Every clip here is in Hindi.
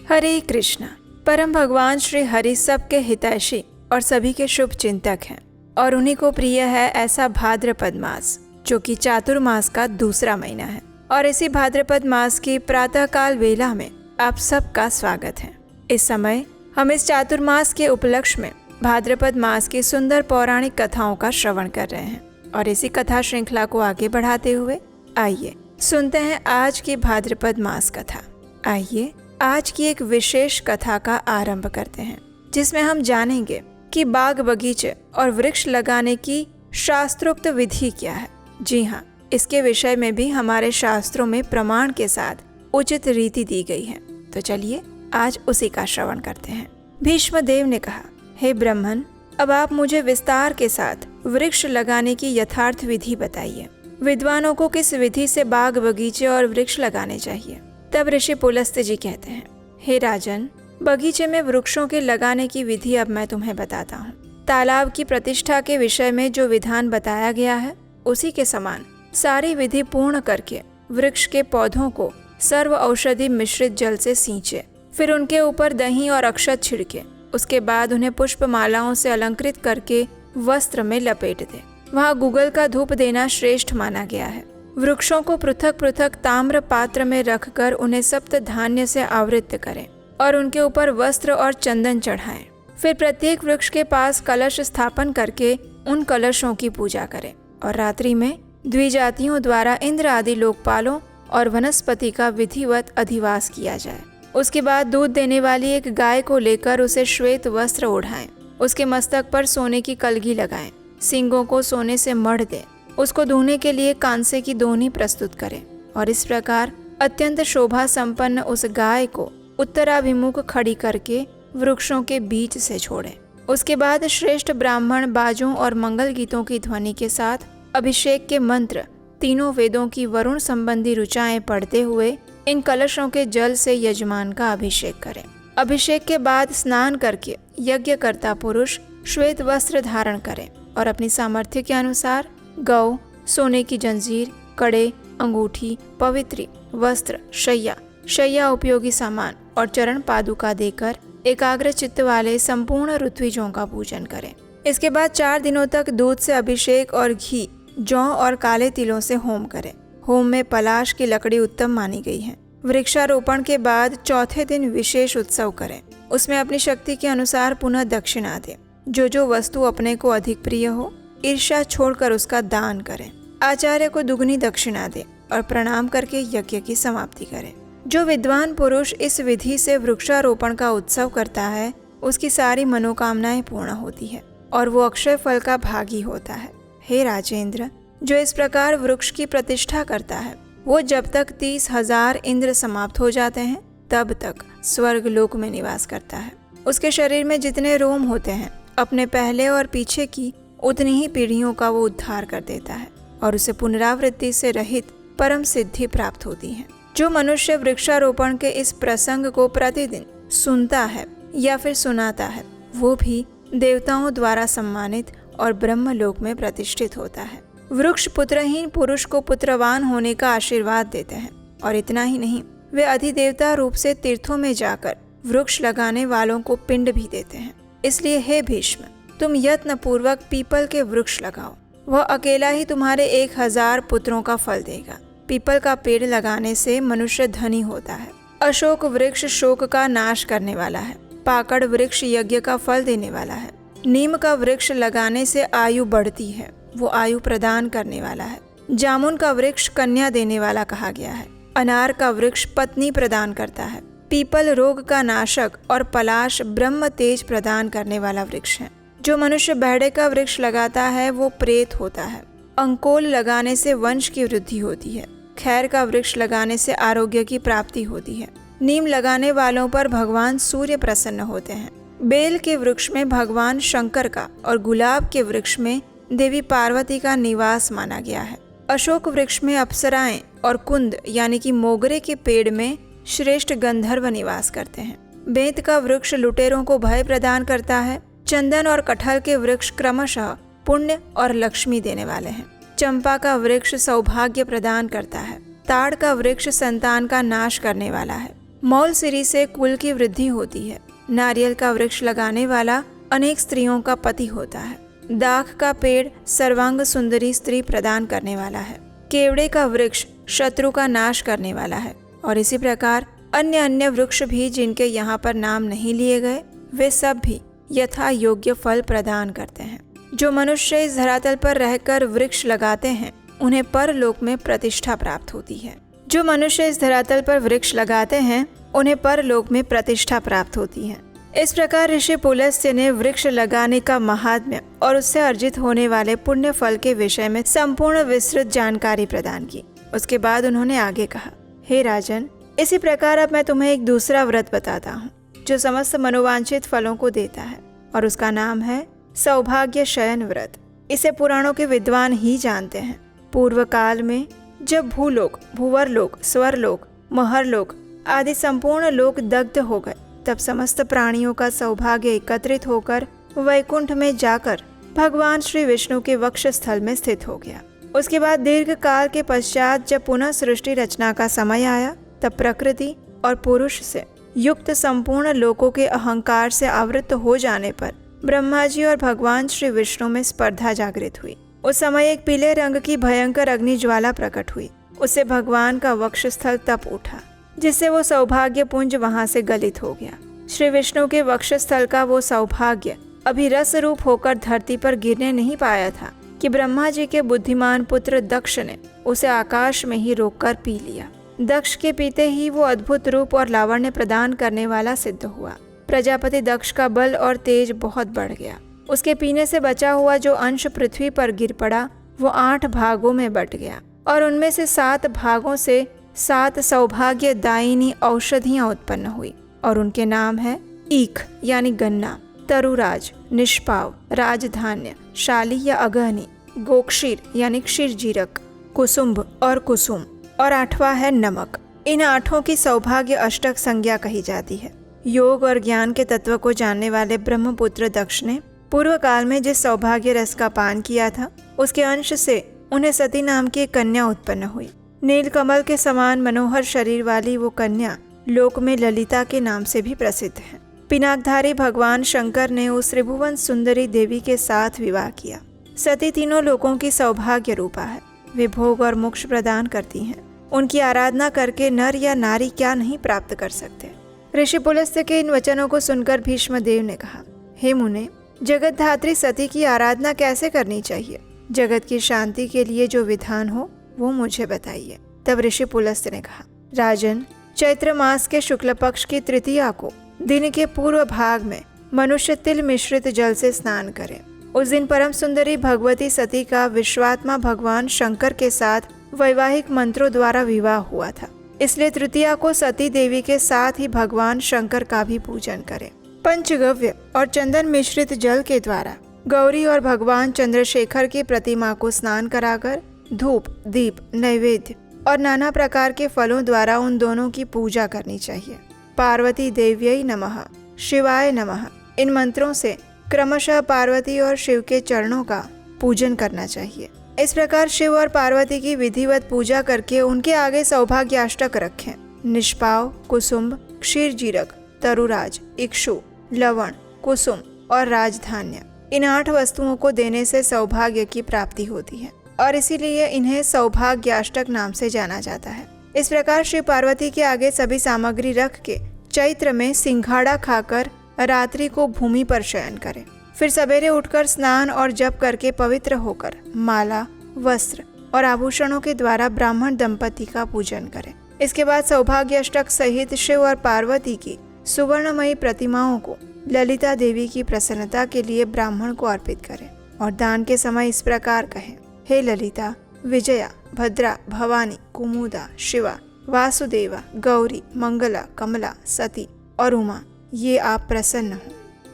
हरे कृष्णा। परम भगवान श्री हरि सबके हितैषी और सभी के शुभ चिंतक हैं और उन्हीं को प्रिय है ऐसा भाद्रपद मास जो कि चातुर्मास का दूसरा महीना है। और इसी भाद्रपद मास की प्रातःकाल वेला में आप सबका स्वागत है। इस समय हम इस चातुर्मास के उपलक्ष्य में भाद्रपद मास की सुंदर पौराणिक कथाओं का श्रवण कर रहे हैं और इसी कथा श्रृंखला को आगे बढ़ाते हुए आइए सुनते हैं आज की भाद्रपद मास कथा। आइए आज की एक विशेष कथा का आरंभ करते हैं जिसमें हम जानेंगे कि बाग बगीचे और वृक्ष लगाने की शास्त्रोक्त विधि क्या है। जी हाँ, इसके विषय में भी हमारे शास्त्रों में प्रमाण के साथ उचित रीति दी गई है। तो चलिए आज उसी का श्रवण करते हैं। भीष्म देव ने कहा, हे ब्राह्मण, अब आप मुझे विस्तार के साथ वृक्ष लगाने की यथार्थ विधि बताइए। विद्वानों को किस विधि से बाग बगीचे और वृक्ष लगाने चाहिए। तब ऋषि पुलस्त्य जी कहते हैं, हे राजन, बगीचे में वृक्षों के लगाने की विधि अब मैं तुम्हें बताता हूँ। तालाब की प्रतिष्ठा के विषय में जो विधान बताया गया है उसी के समान सारी विधि पूर्ण करके वृक्ष के पौधों को सर्व औषधि मिश्रित जल से सींचे, फिर उनके ऊपर दही और अक्षत छिड़के, उसके बाद उन्हें पुष्प मालाओं से अलंकृत करके वस्त्र में लपेट दे। वहाँ गुगल का धूप देना श्रेष्ठ माना गया है। वृक्षों को पृथक पृथक ताम्र पात्र में रखकर उन्हें सप्त धान्य से आवृत करें और उनके ऊपर वस्त्र और चंदन चढ़ाएं। फिर प्रत्येक वृक्ष के पास कलश स्थापन करके उन कलशों की पूजा करें और रात्रि में द्विजातियों द्वारा इंद्र आदि लोकपालों और वनस्पति का विधिवत अधिवास किया जाए। उसके बाद दूध देने वाली एक गाय को लेकर उसे श्वेत वस्त्र ओढ़ाएं, उसके मस्तक पर सोने की कलगी लगाएं, सींगों को सोने से मढ़ दें, उसको धोने के लिए कांसे की दोहनी प्रस्तुत करें और इस प्रकार अत्यंत शोभा संपन्न उस गाय को उत्तराभिमुख खड़ी करके वृक्षों के बीच से छोड़ें। उसके बाद श्रेष्ठ ब्राह्मण बाजों और मंगल गीतों की ध्वनि के साथ अभिषेक के मंत्र, तीनों वेदों की वरुण संबंधी ऋचाएं पढ़ते हुए इन कलशों के जल से यजमान का अभिषेक करें। अभिषेक के बाद स्नान करके यज्ञकर्ता पुरुष श्वेत वस्त्र धारण करें और अपनी सामर्थ्य के अनुसार गौ, सोने की जंजीर, कड़े, अंगूठी, पवित्री, वस्त्र, शैया उपयोगी सामान और चरण पादुका देकर एकाग्र चित्त वाले संपूर्ण ऋत्विजों का पूजन करें। इसके बाद 4 दिनों तक दूध से अभिषेक और घी, जौ और काले तिलों से होम करें। होम में पलाश की लकड़ी उत्तम मानी गई है। वृक्षारोपण के बाद चौथे दिन विशेष उत्सव करें। उसमें अपनी शक्ति के अनुसार पुनः दक्षिणा दें। जो वस्तु अपने को अधिक प्रिय हो, ईर्ष्या छोड़कर उसका दान करें। आचार्य को दुगनी दक्षिणा दें और प्रणाम करके यज्ञ की समाप्ति करें। जो विद्वान पुरुष इस विधि से वृक्षारोपण का उत्सव करता है उसकी सारी मनोकामनाएं पूर्ण होती है और वो अक्षय फल का भागी होता है। हे राजेंद्र, जो इस प्रकार वृक्ष की प्रतिष्ठा करता है वो जब तक 30,000 इंद्र समाप्त हो जाते हैं तब तक स्वर्ग लोक में निवास करता है। उसके शरीर में जितने रोम होते हैं अपने पहले और पीछे की उतनी ही पीढ़ियों का वो उद्धार कर देता है और उसे पुनरावृत्ति से रहित परम सिद्धि प्राप्त होती है। जो मनुष्य वृक्षारोपण के इस प्रसंग को प्रतिदिन सुनता है या फिर सुनाता है वो भी देवताओं द्वारा सम्मानित और ब्रह्मलोक में प्रतिष्ठित होता है। वृक्ष पुत्रहीन पुरुष को पुत्रवान होने का आशीर्वाद देते हैं और इतना ही नहीं, वे अधिदेवता रूप से तीर्थों में जाकर वृक्ष लगाने वालों को पिंड भी देते हैं। इसलिए हे भीष्म, तुम यत्न पूर्वक पीपल के वृक्ष लगाओ, वह अकेला ही तुम्हारे 1000 पुत्रों का फल देगा। पीपल का पेड़ लगाने से मनुष्य धनी होता है। अशोक वृक्ष शोक का नाश करने वाला है। पाकड़ वृक्ष यज्ञ का फल देने वाला है। नीम का वृक्ष लगाने से आयु बढ़ती है, वो आयु प्रदान करने वाला है। जामुन का वृक्ष कन्या देने वाला कहा गया है। अनार का वृक्ष पत्नी प्रदान करता है। पीपल रोग का नाशक और पलाश ब्रह्म तेज प्रदान करने वाला वृक्ष है। जो मनुष्य बहड़े का वृक्ष लगाता है वो प्रेत होता है। अंकोल लगाने से वंश की वृद्धि होती है। खैर का वृक्ष लगाने से आरोग्य की प्राप्ति होती है। नीम लगाने वालों पर भगवान सूर्य प्रसन्न होते हैं। बेल के वृक्ष में भगवान शंकर का और गुलाब के वृक्ष में देवी पार्वती का निवास माना गया है। अशोक वृक्ष में अप्सराएं और कुंद यानी कि मोगरे के पेड़ में श्रेष्ठ गंधर्व निवास करते हैं। बेंत का वृक्ष लुटेरों को भय प्रदान करता है। चंदन और कटहल के वृक्ष क्रमशः पुण्य और लक्ष्मी देने वाले हैं। चंपा का वृक्ष सौभाग्य प्रदान करता है। ताड़ का वृक्ष संतान का नाश करने वाला है। मौलसिरी से कुल की वृद्धि होती है। नारियल का वृक्ष लगाने वाला अनेक स्त्रियों का पति होता है। दाख का पेड़ सर्वांग सुंदरी स्त्री प्रदान करने वाला है। केवड़े का वृक्ष शत्रु का नाश करने वाला है। और इसी प्रकार अन्य अन्य वृक्ष भी जिनके यहाँ पर नाम नहीं लिए गए, वे सब भी यथा योग्य फल प्रदान करते हैं। जो मनुष्य इस धरातल पर रहकर वृक्ष लगाते हैं, उन्हें परलोक में प्रतिष्ठा प्राप्त होती है। जो मनुष्य इस धरातल पर वृक्ष लगाते हैं, उन्हें परलोक में प्रतिष्ठा प्राप्त होती है। इस प्रकार ऋषि पुलस्त्य ने वृक्ष लगाने का महात्म्य और उससे अर्जित होने वाले पुण्य फल के विषय में संपूर्ण विस्तृत जानकारी प्रदान की। उसके बाद उन्होंने आगे कहा, हे राजन, इसी प्रकार अब मैं तुम्हें एक दूसरा व्रत बताता हूँ जो समस्त मनोवांछित फलों को देता है, और उसका नाम है सौभाग्य शयन व्रत। इसे पुराणों के विद्वान ही जानते हैं। पूर्व काल में जब भूलोक, भूवरलोक, स्वरलोक, महरलोक आदि संपूर्ण लोक दग्ध हो गए, तब समस्त प्राणियों का सौभाग्य एकत्रित होकर वैकुंठ में जाकर भगवान श्री विष्णु के वक्षस्थल में स्थित हो गया। उसके बाद दीर्घ काल के पश्चात जब पुनः सृष्टि रचना का समय आया, तब प्रकृति और पुरुष से युक्त संपूर्ण लोकों के अहंकार से आवृत हो जाने पर ब्रह्मा जी और भगवान श्री विष्णु में स्पर्धा जागृत हुई। उस समय एक पीले रंग की भयंकर अग्नि ज्वाला प्रकट हुई। उससे भगवान का वक्षस्थल तप उठा, जिससे वो सौभाग्य पुंज वहां से गलित हो गया। श्री विष्णु के वक्षस्थल का वो सौभाग्य अभी रस रूप होकर धरती पर गिरने नहीं पाया था कि ब्रह्मा जी के बुद्धिमान पुत्र दक्ष ने उसे आकाश में ही रोककर पी लिया। दक्ष के पीते ही वो अद्भुत रूप और लावण्य प्रदान करने वाला सिद्ध हुआ। प्रजापति दक्ष का बल और तेज बहुत बढ़ गया। उसके पीने से बचा हुआ जो अंश पृथ्वी पर गिर पड़ा, वो 8 भागों में बट गया, और उनमें से 7 भागों से 7 सौभाग्य दायिनी औषधियां उत्पन्न हुई, और उनके नाम है ईख यानी गन्ना, तरुराज, निष्पाव, राजधान्य, शाली या अगहनी, गोक्षीर यानी क्षीर जीरक, कुसुम्भ और कुसुम, और 8वां है नमक। इन 8 की सौभाग्य अष्टक संज्ञा कही जाती है। योग और ज्ञान के तत्व को जानने वाले ब्रह्मपुत्र दक्ष ने पूर्व काल में जिस सौभाग्य रस का पान किया था, उसके अंश से उन्हें सती नाम की एक कन्या उत्पन्न हुई। नीलकमल के समान मनोहर शरीर वाली वो कन्या लोक में ललिता के नाम से भी प्रसिद्ध है। पिनाकधारी भगवान शंकर ने उस त्रिभुवन सुंदरी देवी के साथ विवाह किया। सती तीनों लोकों की सौभाग्य रूपा है। वे भोग और मोक्ष प्रदान करती हैं। उनकी आराधना करके नर या नारी क्या नहीं प्राप्त कर सकते। ऋषि पुलस्त्य के इन वचनों को सुनकर भीष्मदेव ने कहा, हे मुने, जगत धात्री सती की आराधना कैसे करनी चाहिए? जगत की शांति के लिए जो विधान हो वो मुझे बताइए। तब ऋषि पुलस्त्य ने कहा, राजन, चैत्र मास के शुक्ल पक्ष की तृतीया को दिन के पूर्व भाग में मनुष्य तिल मिश्रित जल से स्नान करे। उस दिन परम सुंदरी भगवती सती का विश्वात्मा भगवान शंकर के साथ वैवाहिक मंत्रों द्वारा विवाह हुआ था। इसलिए तृतीया को सती देवी के साथ ही भगवान शंकर का भी पूजन करें। पंचगव्य और चंदन मिश्रित जल के द्वारा गौरी और भगवान चंद्रशेखर की प्रतिमा को स्नान कराकर धूप, दीप, नैवेद्य और नाना प्रकार के फलों द्वारा उन दोनों की पूजा करनी चाहिए। पार्वती देव्यै नमः, शिवाय नमः, इन मंत्रों से क्रमशः पार्वती और शिव के चरणों का पूजन करना चाहिए। इस प्रकार शिव और पार्वती की विधिवत पूजा करके उनके आगे सौभाग्याष्टक रखें। निष्पाव, कुसुम्भ, क्षीर जीरक, तरुराज, इक्षु, लवण, कुसुम और राजधान्य, इन 8 वस्तुओं को देने से सौभाग्य की प्राप्ति होती है, और इसीलिए इन्हें सौभाग्याष्टक नाम से जाना जाता है। इस प्रकार श्री पार्वती के आगे सभी सामग्री रख के चैत्र में सिंघाड़ा खाकर रात्रि को भूमि पर शयन करें। फिर सवेरे उठकर स्नान और जप करके पवित्र होकर माला, वस्त्र और आभूषणों के द्वारा ब्राह्मण दंपति का पूजन करें। इसके बाद सौभाग्य अष्टक सहित शिव और पार्वती की सुवर्णमयी प्रतिमाओं को ललिता देवी की प्रसन्नता के लिए ब्राह्मण को अर्पित करें, और दान के समय इस प्रकार कहें, हे ललिता, विजया, भद्रा, भवानी, कुमुदा, शिवा, वासुदेवा, गौरी, मंगला, कमला, सती और उमा, ये आप प्रसन्न हो।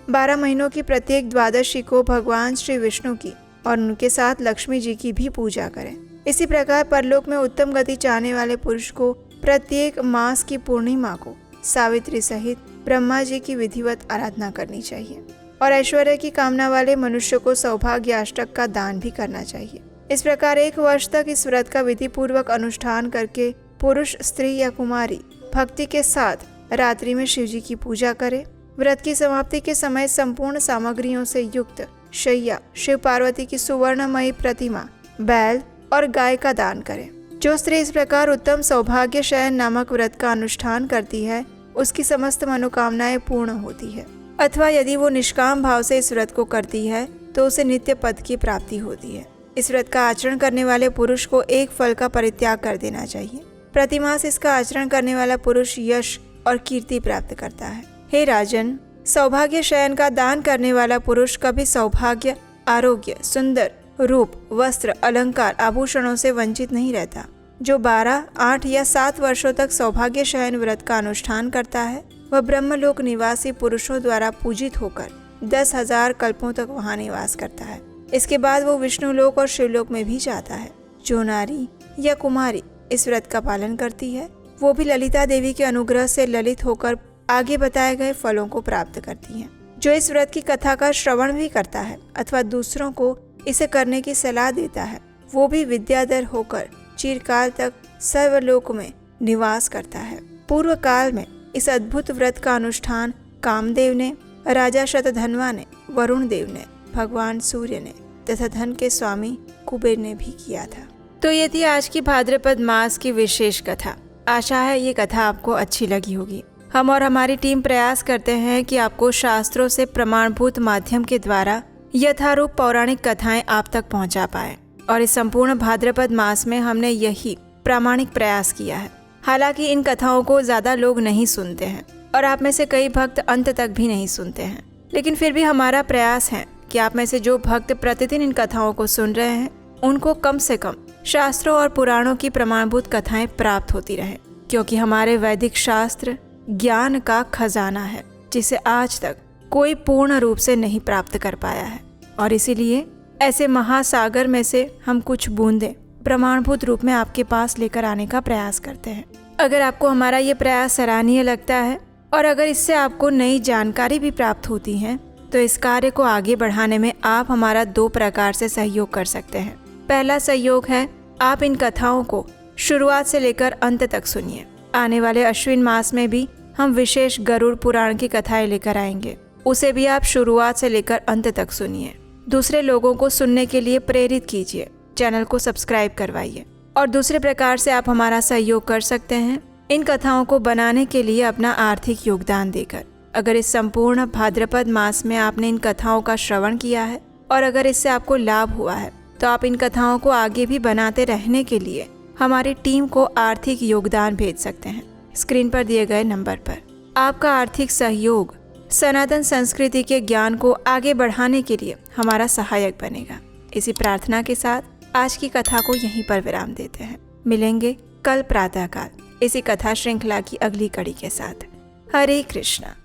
12 महीनों की प्रत्येक द्वादशी को भगवान श्री विष्णु की और उनके साथ लक्ष्मी जी की भी पूजा करें। इसी प्रकार परलोक में उत्तम गति चाहने वाले पुरुष को प्रत्येक मास की पूर्णिमा को सावित्री सहित ब्रह्मा जी की विधिवत आराधना करनी चाहिए, और ऐश्वर्य की कामना वाले मनुष्य को सौभाग्याष्टक का दान भी करना चाहिए। इस प्रकार 1 वर्ष तक इस व्रत का विधि पूर्वक अनुष्ठान करके पुरुष, स्त्री या कुमारी भक्ति के साथ रात्रि में शिव जी की पूजा करें। व्रत की समाप्ति के समय संपूर्ण सामग्रियों से युक्त शैया, शिव पार्वती की सुवर्णमयी प्रतिमा, बैल और गाय का दान करें। जो स्त्री इस प्रकार उत्तम सौभाग्य शयन नामक व्रत का अनुष्ठान करती है, उसकी समस्त मनोकामनाएं पूर्ण होती है। अथवा यदि वो निष्काम भाव से इस व्रत को करती है तो उसे नित्य पद की प्राप्ति होती है। इस व्रत का आचरण करने वाले पुरुष को एक फल का परित्याग कर देना चाहिए। प्रतिमास इसका आचरण करने वाला पुरुष यश और कीर्ति प्राप्त करता है। हे राजन, सौभाग्य शयन का दान करने वाला पुरुष कभी सौभाग्य, आरोग्य, सुंदर रूप, वस्त्र, अलंकार, आभूषणों से वंचित नहीं रहता। जो 12, 8 या 7 वर्षों तक सौभाग्य शयन व्रत का अनुष्ठान करता है, वह ब्रह्मलोक निवासी पुरुषों द्वारा पूजित होकर 10,000 कल्पों तक वहां निवास करता है। इसके बाद वो विष्णुलोक और शिवलोक में भी जाता है। जो नारी या कुमारी इस व्रत का पालन करती है, वो भी ललिता देवी के अनुग्रह से ललित होकर आगे बताए गए फलों को प्राप्त करती हैं। जो इस व्रत की कथा का श्रवण भी करता है अथवा दूसरों को इसे करने की सलाह देता है, वो भी विद्याधर होकर चिरकाल तक सर्वलोक में निवास करता है। पूर्व काल में इस अद्भुत व्रत का अनुष्ठान कामदेव ने, राजा शतधन्वा ने, वरुण देव ने, भगवान सूर्य ने तथा धन के स्वामी कुबेर ने भी किया था। तो ये थी आज की भाद्रपद मास की विशेष कथा। आशा है ये कथा आपको अच्छी लगी होगी। हम और हमारी टीम प्रयास करते हैं कि आपको शास्त्रों से प्रमाणभूत माध्यम के द्वारा यथारूप पौराणिक कथाएं आप तक पहुंचा पाए, और इस संपूर्ण भाद्रपद मास में हमने यही प्रामाणिक प्रयास किया है। हालांकि इन कथाओं को ज्यादा लोग नहीं सुनते हैं और आप में से कई भक्त अंत तक भी नहीं सुनते हैं, लेकिन फिर भी हमारा प्रयास है कि आप में से जो भक्त प्रतिदिन इन कथाओं को सुन रहे हैं, उनको कम से कम शास्त्रों और पुराणों की प्रमाणभूत कथाएं प्राप्त होती रहे, क्योंकि हमारे वैदिक शास्त्र ज्ञान का खजाना है जिसे आज तक कोई पूर्ण रूप से नहीं प्राप्त कर पाया है। और इसीलिए ऐसे महासागर में से हम कुछ बूंदें प्रमाणभूत रूप में आपके पास लेकर आने का प्रयास करते हैं। अगर आपको हमारा ये प्रयास सराहनीय लगता है और अगर इससे आपको नई जानकारी भी प्राप्त होती है, तो इस कार्य को आगे बढ़ाने में आप हमारा 2 प्रकार से सहयोग कर सकते हैं। पहला सहयोग है, आप इन कथाओं को शुरुआत से लेकर अंत तक सुनिए। आने वाले अश्विन मास में भी हम विशेष गरुड़ पुराण की कथाएं लेकर आएंगे, उसे भी आप शुरुआत से लेकर अंत तक सुनिए। दूसरे लोगों को सुनने के लिए प्रेरित कीजिए, चैनल को सब्सक्राइब करवाइए। और दूसरे प्रकार से आप हमारा सहयोग कर सकते हैं इन कथाओं को बनाने के लिए अपना आर्थिक योगदान देकर। अगर इस संपूर्ण भाद्रपद मास में आपने इन कथाओं का श्रवण किया है और अगर इससे आपको लाभ हुआ है, तो आप इन कथाओं को आगे भी बनाते रहने के लिए हमारी टीम को आर्थिक योगदान भेज सकते हैं स्क्रीन पर दिए गए नंबर पर। आपका आर्थिक सहयोग सनातन संस्कृति के ज्ञान को आगे बढ़ाने के लिए हमारा सहायक बनेगा। इसी प्रार्थना के साथ आज की कथा को यहीं पर विराम देते हैं। मिलेंगे कल प्रातःकाल इसी कथा श्रृंखला की अगली कड़ी के साथ। हरे कृष्णा।